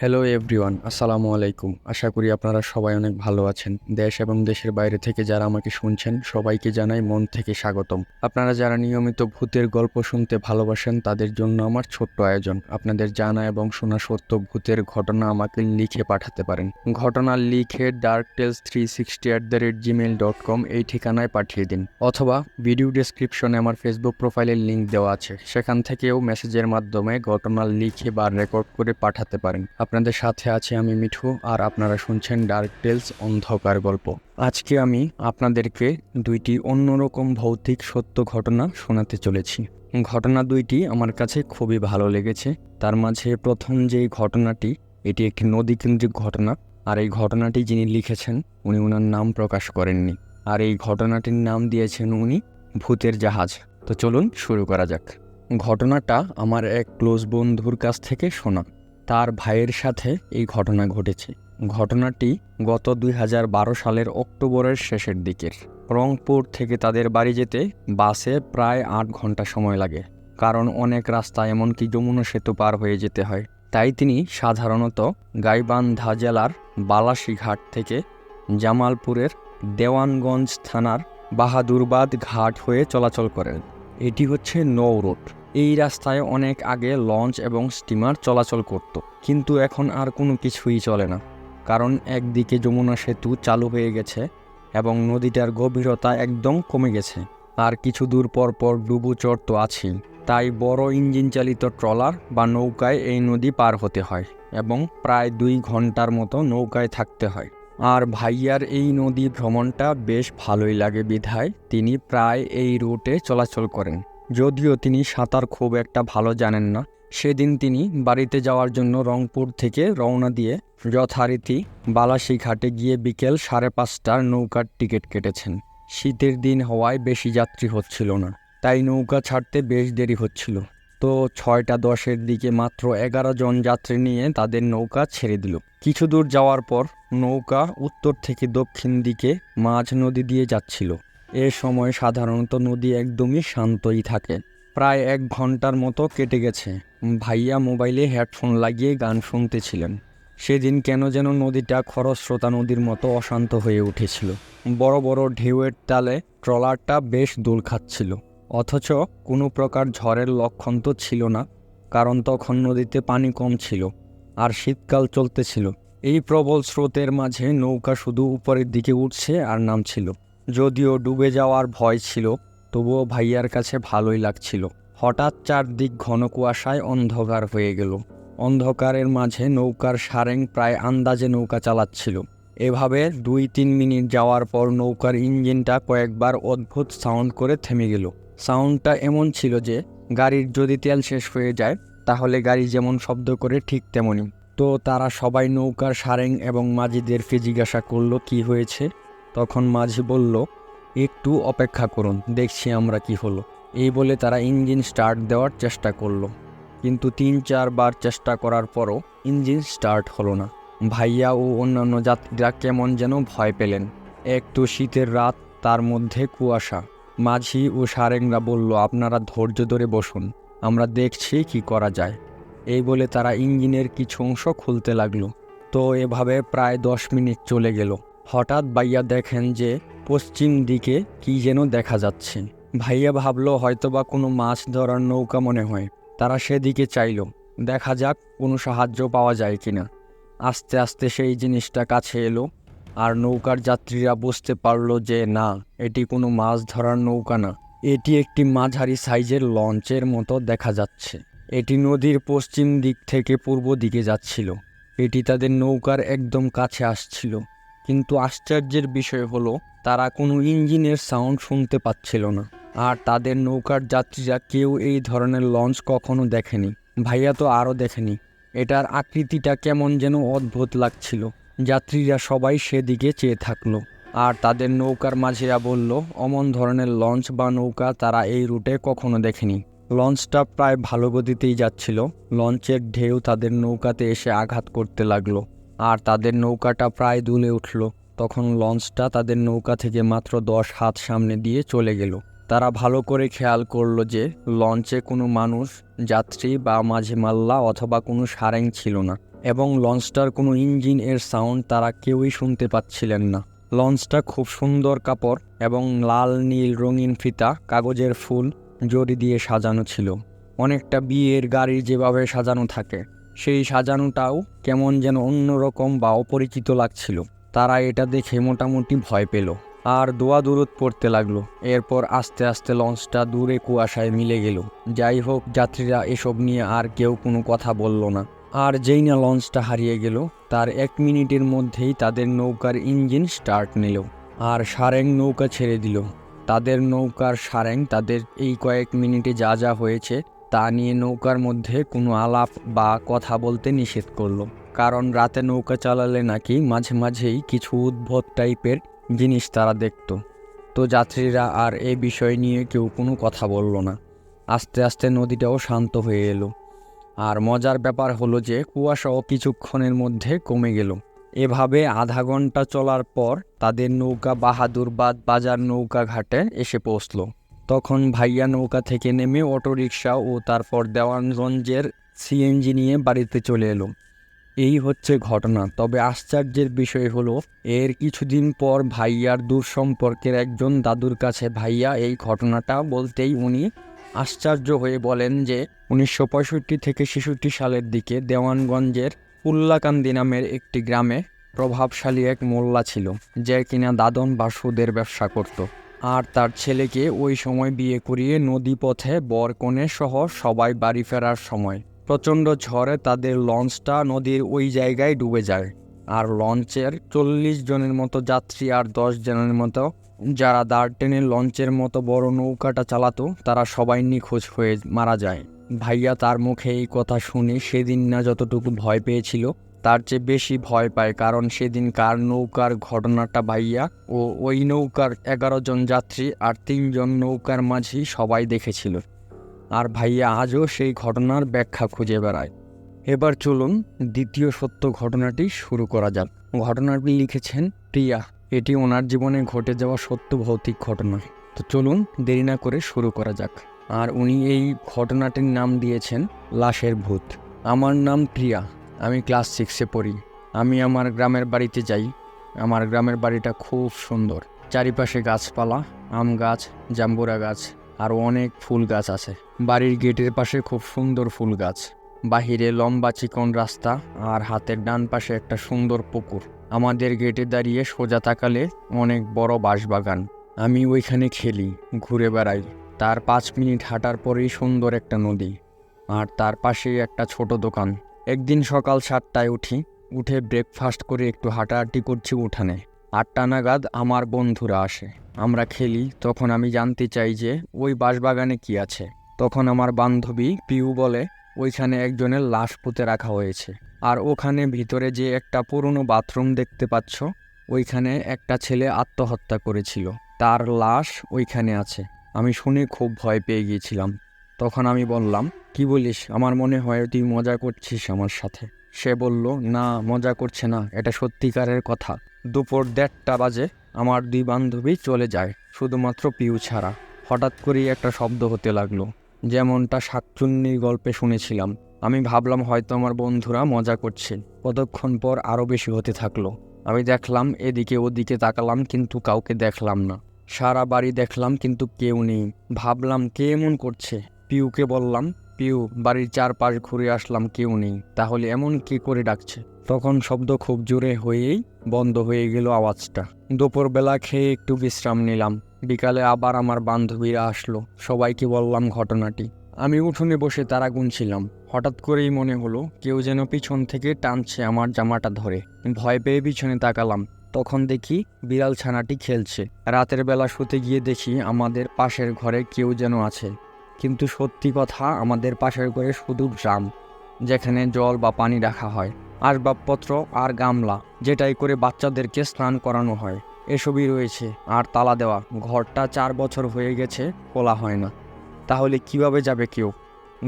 Hello everyone, আসসালামু আলাইকুম। আশা করি আপনারা সবাই অনেক ভালো আছেন। দেশ এবং দেশের বাইরে থেকে যারা আমাকে শুনছেন সবাইকে জানাই মন থেকে স্বাগতম। আপনারা যারা নিয়মিত ভূতের গল্প শুনতে ভালোবাসেন তাদের জন্য আমার ছোট্ট আয়োজন। আপনাদের জানা এবং শোনা সত্য ভূতের ঘটনা আমাকে লিখে পাঠাতে পারেন। ঘটনা লিখে darktales360@gmail.com এই ঠিকানায় পাঠিয়ে দিন, অথবা ভিডিও ডেসক্রিপশনে আমার ফেসবুক প্রোফাইলের লিঙ্ক দেওয়া আছে, সেখান থেকেও মেসেজের মাধ্যমে ঘটনা লিখে বা রেকর্ড করে পাঠাতে পারেন। আপনাদের সাথে আছি আমি মিঠু, আর আপনারা শুনছেন ডার্ক টেলস অন্ধকার গল্প। আজকে আমি আপনাদেরকে দুইটি অন্যরকম ভৌতিক সত্য ঘটনা শোনাতে চলেছি। ঘটনা দুইটি আমার কাছে খুবই ভালো লেগেছে। তার মাঝে প্রথম যেই ঘটনাটি, এটি একটি নদীকেন্দ্রিক ঘটনা, আর এই ঘটনাটি যিনি লিখেছেন উনি ওনার নাম প্রকাশ করেননি, আর এই ঘটনাটির নাম দিয়েছেন উনি ভূতের জাহাজ। তো চলুন শুরু করা যাক। ঘটনাটা আমার এক ক্লোজ বন্ধুর কাছ থেকে শোনা। তার ভাইয়ের সাথে এই ঘটনা ঘটেছে। ঘটনাটি গত 2012 সালের অক্টোবরের শেষের দিকের। রংপুর থেকে তাদের বাড়ি যেতে বাসে প্রায় 8 ঘন্টা সময় লাগে, কারণ অনেক রাস্তা এমনকি যমুনা সেতু পার হয়ে যেতে হয়। তাই তিনি সাধারণত গাইবান্ধা জেলার বালাসীঘাট থেকে জামালপুরের দেওয়ানগঞ্জ থানার বাহাদুরবাদ ঘাট হয়ে চলাচল করেন। এটি হচ্ছে নৌ রুট। এই রাস্তায় অনেক আগে লঞ্চ এবং স্টিমার চলাচল করত, কিন্তু এখন আর কোনো কিছুই চলে না, কারণ একদিকে যমুনা সেতু চালু হয়ে গেছে এবং নদীটার গভীরতা একদম কমে গেছে, আর কিছু দূর পর পর ডুবোচর তো আছেই। তাই বড় ইঞ্জিন চালিত ট্রলার বা নৌকায় এই নদী পার হতে হয় এবং প্রায় 2 ঘন্টার মতো নৌকায় থাকতে হয়। আর ভাইয়ার এই নদী ভ্রমণটা বেশ ভালোই লাগে বিধায় তিনি প্রায় এই রুটে চলাচল করেন। যদিও তিনি সাঁতার খুব একটা ভালো জানেন না, সেদিন তিনি বাড়িতে যাওয়ার জন্য রংপুর থেকে রওনা দিয়ে যথারীতি বালাসীঘাটে গিয়ে বিকেল 5:30টার নৌকার টিকিট কেটেছেন। শীতের দিন হওয়ায় বেশি যাত্রী হচ্ছিল না, তাই নৌকা ছাড়তে বেশ দেরি হচ্ছিল। তো 6:10-এর দিকে মাত্র 11 জন যাত্রী নিয়ে তাদের নৌকা ছেড়ে দিল। কিছু দূর যাওয়ার পর নৌকা উত্তর থেকে দক্ষিণ দিকে মাঝ নদী দিয়ে যাচ্ছিল। এ সময় সাধারণত নদী একদমই শান্তই থাকে। প্রায় 1 ঘন্টার মতো কেটে গেছে। ভাইয়া মোবাইলে হেডফোন লাগিয়ে গান শুনতেছিলেন। সেদিন কেন যেন নদীটা খরস্রোতা নদীর মতো অশান্ত হয়ে উঠেছিল। বড় বড় ঢেউয়ের তালে ট্রলারটা বেশ দোল খাচ্ছিল, অথচ কোনো প্রকার ঝড়ের লক্ষণ তো ছিল না, কারণ তখন নদীতে পানি কম ছিল আর শীতকাল চলতেছিল। এই প্রবল স্রোতের মাঝে নৌকা শুধু উপরের দিকে উঠছে আর নামছিল। যদিও ডুবে যাওয়ার ভয় ছিল, তবুও ভাইয়ার কাছে ভালোই লাগছিল। হঠাৎ চারদিক ঘন কুয়াশায় অন্ধকার হয়ে গেল। অন্ধকারের মাঝে নৌকার সারেং প্রায় আন্দাজে নৌকা চালাচ্ছিল। এভাবে 2-3 মিনিট যাওয়ার পর নৌকার ইঞ্জিনটা কয়েকবার অদ্ভুত সাউন্ড করে থেমে গেল। সাউন্ডটা এমন ছিল যে গাড়ির যদি তেল শেষ হয়ে যায় তাহলে গাড়ি যেমন শব্দ করে ঠিক তেমনই। তো তারা সবাই নৌকার সারেং এবং মাঝিদেরকে জিজ্ঞাসা করলো কি হয়েছে। তখন মাঝি বলল, একটু অপেক্ষা করুন, দেখছি আমরা কি হলো। এই বলে তারা ইঞ্জিন স্টার্ট দেওয়ার চেষ্টা করলো, কিন্তু 3-4 বার চেষ্টা করার পরও ইঞ্জিন স্টার্ট হলো না। ভাইয়া ও অন্যান্য যাত্রীরা কেমন যেন ভয় পেলেন। এক তো শীতের রাত, তার মধ্যে কুয়াশা। মাঝি ও সারেংরা বলল, আপনারা ধৈর্য ধরে বসুন, আমরা দেখছি কি করা যায়। এই বলে তারা ইঞ্জিনের কিছু অংশ খুলতে লাগলো। তো এভাবে প্রায় 10 মিনিট চলে গেল। হঠাৎ ভাইয়া দেখেন যে পশ্চিম দিকে কি যেন দেখা যাচ্ছে। ভাইয়া ভাবলো হয়তোবা কোনো মাছ ধরার নৌকা মনে হয়। তারা সেদিকে চাইল, দেখা যাক কোনো সাহায্য পাওয়া যায় কিনা। আস্তে আস্তে সেই জিনিসটা কাছে এলো, আর নৌকার যাত্রীরা বুঝতে পারলো যে না, এটি কোনো মাছ ধরার নৌকা না, এটি একটি মাঝারি সাইজের লঞ্চের মতো দেখা যাচ্ছে। এটি নদীর পশ্চিম দিক থেকে পূর্ব দিকে যাচ্ছিল। এটি তাদের নৌকার একদম কাছে আসছিল, কিন্তু আশ্চর্যের বিষয় হলো তারা কোনো ইঞ্জিনের সাউন্ড শুনতে পাচ্ছিল না। আর তাদের নৌকার যাত্রীরা কেউ এই ধরনের লঞ্চ কখনো দেখেনি। ভাইয়া তো আরও দেখেনি। এটার আকৃতিটা কেমন যেন অদ্ভুত লাগছিল। যাত্রীরা সবাই সেদিকে চেয়ে থাকলো, আর তাদের নৌকার মাঝিরা বলল, অমন ধরনের লঞ্চ বা নৌকা তারা এই রুটে কখনো দেখেনি। লঞ্চটা প্রায় ভালো গতিতেই যাচ্ছিল। লঞ্চের ঢেউ তাদের নৌকাতে এসে আঘাত করতে লাগলো, আর তাদের নৌকাটা প্রায় দুলে উঠল। তখন লঞ্চটা তাদের নৌকা থেকে মাত্র 10 হাত সামনে দিয়ে চলে গেল। তারা ভালো করে খেয়াল করলো যে লঞ্চে কোনো মানুষ, যাত্রী বা মাঝি মাল্লা অথবা কোনো সারেং ছিল না। এবং লঞ্চটার কোনো ইঞ্জিন এর সাউন্ড তারা কেউই শুনতে পাচ্ছিলেন না। লঞ্চটা খুব সুন্দর কাপড় এবং লাল নীল রঙিন ফিতা, কাগজের ফুল, জরি দিয়ে সাজানো ছিল। অনেকটা বিয়ের গাড়ি যেভাবে সাজানো থাকে সেই সাজানোটাও কেমন যেন অন্যরকম বা অপরিচিত লাগছিল। তারা এটা দেখে মোটামুটি ভয় পেল আর দোয়া দুরুদ পড়তে লাগলো। এরপর আস্তে আস্তে লঞ্চটা দূরে কুয়াশায় মিলে গেল। যাই হোক, যাত্রীরা এসব নিয়ে আর কেউ কোনো কথা বলল না। আর যেই না লঞ্চটা হারিয়ে গেল তার 1 মিনিটের মধ্যেই তাদের নৌকার ইঞ্জিন স্টার্ট নিল আর সারেং নৌকা ছেড়ে দিল। তাদের নৌকার সারেং তাদের এই কয়েক মিনিটে যা যা হয়েছে তা নিয়ে নৌকার মধ্যে কোনো আলাপ বা কথা বলতে নিষেধ করলো, কারণ রাতে নৌকা চালালে নাকি মাঝে মাঝেই কিছু উদ্ভট টাইপের জিনিস তারা দেখত। তো যাত্রীরা আর এই বিষয় নিয়ে কেউ কোনো কথা বলল না। আস্তে আস্তে নদীটাও শান্ত হয়ে এলো। আর মজার ব্যাপার হলো যে কুয়াশাও কিছুক্ষণের মধ্যে কমে গেল। এভাবে আধা ঘন্টা চলার পর তাদের নৌকা বাহাদুরবাদ বাজার নৌকা ঘাটে এসে পৌঁছল। তখন ভাইয়া নৌকা থেকে নেমে অটোরিকশা ও তারপর দেওয়ানগঞ্জের সিএনজি নিয়ে বাড়িতে চলে এলো। এই হচ্ছে ঘটনা। তবে আশ্চর্যের বিষয় হলো এর কিছুদিন পর ভাইয়ার দূর সম্পর্কের একজন দাদুর কাছে ভাইয়া এই ঘটনাটা বলতেই উনি আশ্চর্য হয়ে বলেন যে 1965 থেকে 66 সালের দিকে দেওয়ানগঞ্জের উল্লাকান্দি নামের একটি গ্রামে প্রভাবশালী এক মোল্লা ছিল, যে কিনা দাদন বা সুদের ব্যবসা করত। আর তার ছেলেকে ওই সময় বিয়ে করিয়ে নদীপথে বর কনে সহ সবাই বাড়ি ফেরার সময় প্রচণ্ড ঝড়ে তাদের লঞ্চটা নদীর ওই জায়গায় ডুবে যায়। আর লঞ্চের 40 জনের মতো যাত্রী আর 10 জনের মতো যারা দাঁড় টেনে লঞ্চের মতো বড় নৌকাটা চালাতো তারা সবাই নিখোঁজ হয়ে মারা যায়। ভাইয়া তার মুখে এই কথা শুনে সেদিন না যতটুকু ভয় পেয়েছিল তার চেয়ে বেশি ভয় পায়, কারণ সেদিন কার নৌকার ঘটনাটা ভাইয়া ও ওই নৌকার 11 জন যাত্রী আর 3 জন নৌকার মাঝি সবাই দেখেছিল। আর ভাইয়া আজও সেই ঘটনার ব্যাখ্যা খুঁজে বেড়ায়। এবার চলুন দ্বিতীয় সত্য ঘটনাটি শুরু করা যাক। ঘটনাটি লিখেছেন প্রিয়া। এটি ওনার জীবনে ঘটে যাওয়া সত্য ভৌতিক ঘটনা। তো চলুন দেরি না করে শুরু করা যাক। আর উনি এই ঘটনাটির নাম দিয়েছেন লাশের ভূত। আমার নাম প্রিয়া, আমি ক্লাস 6-এ পড়ি। আমি আমার গ্রামের বাড়িতে যাই। আমার গ্রামের বাড়িটা খুব সুন্দর। চারিপাশে গাছপালা, আম গাছ, জাম্বুরা গাছ আর অনেক ফুল গাছ আছে। বাড়ির গেটের পাশে খুব সুন্দর ফুল গাছ, বাহিরে লম্বা চিকন রাস্তা আর হাতের ডান পাশে একটা সুন্দর পুকুর। আমাদের গেটে দাঁড়িয়ে সোজা তাকালে অনেক বড় বাঁশবাগান। আমি ওইখানে খেলি, ঘুরে বেড়াই। তার 5 মিনিট হাঁটার পরেই সুন্দর একটা নদী আর তার পাশেই একটা ছোট দোকান। একদিন সকাল 7টায় উঠে ব্রেকফাস্ট করে একটু হাঁটাহাঁটি করছি উঠানে। 8টা নাগাদ আমার বন্ধুরা আসে, আমরা খেলি। তখন আমি জানতে চাই যে ওই বাঁশবাগানে কি আছে। তখন আমার বান্ধবী পিউ বলে ওইখানে একজনের লাশ পুঁতে রাখা হয়েছে। আর ওখানে ভিতরে যে একটা পুরনো বাথরুম দেখতে পাচ্ছ, ওইখানে একটা ছেলে আত্মহত্যা করেছিল, তার লাশ ওইখানে আছে। আমি শুনে খুব ভয় পেয়ে গিয়েছিলাম। তখন আমি বললাম, কি বলিস? আমার মনে হয় তুই মজা করছিস আমার সাথে। সে বলল, না মজা করছে না, এটা সত্যিকারের কথা। দুপুর 1:30 বাজে আমার 2 বান্ধবী চলে যায়, শুধুমাত্র পিউ ছাড়া। হঠাৎ করেই একটা শব্দ হতে লাগলো, যেমনটা শাকচুন্নির গল্পে শুনেছিলাম। আমি ভাবলাম হয়তো আমার বন্ধুরা মজা করছে। কতক্ষণ পর আরও বেশি হতে থাকলো। আমি দেখলাম, এদিকে ওদিকে তাকালাম কিন্তু কাউকে দেখলাম না। সারা বাড়ি দেখলাম কিন্তু কেউ নেই। ভাবলাম কে এমন করছে। পিউকে বললাম, পিউ, বাড়ির চারপাশ ঘুরে আসলাম, কেউ নেই, তাহলে এমন কি করে ডাকছে? তখন শব্দ খুব জোরে হয়েই বন্ধ হয়ে গেল আওয়াজটা। দুপুরবেলা খেয়ে একটু বিশ্রাম নিলাম। বিকালে আবার আমার বান্ধবীরা আসলো, সবাইকে বললাম ঘটনাটি। আমি উঠোনে বসে তারা গুনছিলাম। হঠাৎ করেই মনে হলো কেউ যেন পিছন থেকে টানছে আমার জামাটা ধরে। ভয় পেয়ে পিছনে তাকালাম। তখন দেখি বিড়াল ছানাটি খেলছে। রাতের বেলা শুতে গিয়ে দেখি আমাদের পাশের ঘরে কেউ যেন আছে। কিন্তু সত্যি কথা, আমাদের পাশের ঘরে শুধু ড্রাম, যেখানে জল বা পানি রাখা হয়, আসবাবপত্র আর গামলা, যেটাই করে বাচ্চাদেরকে স্নান করানো হয়, এসবই রয়েছে। আর তালা দেওয়া। ঘরটা 4 বছর হয়ে গেছে, খোলা হয় না। তাহলে কিভাবে যাবে কেউ?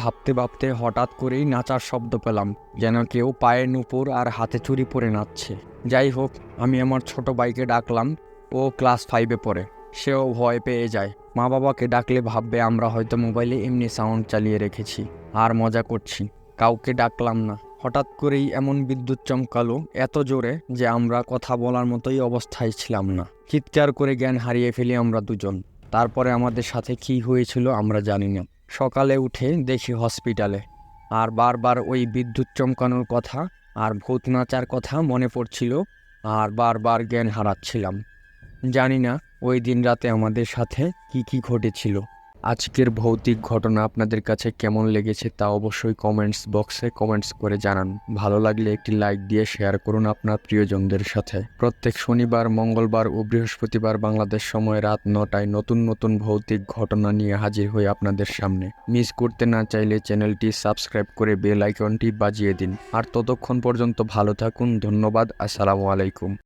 ভাবতে ভাবতে হঠাৎ করেই নাচার শব্দ পেলাম, যেন কেউ পায়ে নুপুর আর হাতে চুড়ি পরে নাচছে। যাই হোক, আমি আমার ছোট ভাইকে ডাকলাম। ও ক্লাস 5-এ পড়ে। সেও ভয় পেয়ে যায়। মা বাবাকে ডাকলে ভাববে আমরা হয়তো মোবাইলে এমনি সাউন্ড চালিয়ে রেখেছি আর মজা করছি। কাউকে ডাকলাম না। হঠাৎ করেই এমন বিদ্যুৎ চমকালো এত জোরে যে আমরা কথা বলার মতোই অবস্থায় ছিলাম না। চিৎকার করে জ্ঞান হারিয়ে ফেলি আমরা দুজন। তারপরে আমাদের সাথে কী হয়েছিল আমরা জানি না। সকালে উঠে দেখি হসপিটালে, আর বারবার ওই বিদ্যুৎ চমকানোর কথা আর ভূত নাচার কথা মনে পড়ছিল, আর বারবার জ্ঞান হারাচ্ছিলাম। জানি না ওই দিন রাতে আমাদের সাথে কি ঘটেছিল। আজকের ভৌতিক ঘটনা আপনাদের কাছে কেমন লেগেছে তা অবশ্যই কমেন্টস বক্সে কমেন্টস করে জানান। ভালো লাগলে একটি লাইক দিয়ে শেয়ার করুন আপনার প্রিয়জনদের সাথে। প্রত্যেক শনিবার, মঙ্গলবার ও বৃহস্পতিবার বাংলাদেশ সময় রাত 9টায় নতুন নতুন ভৌতিক ঘটনা নিয়ে হাজির হই আপনাদের সামনে। মিস করতে না চাইলে চ্যানেলটি সাবস্ক্রাইব করে বেল আইকনটি বাজিয়ে দিন। আর ততক্ষণ পর্যন্ত ভালো থাকুন। ধন্যবাদ। আসসালামু আলাইকুম।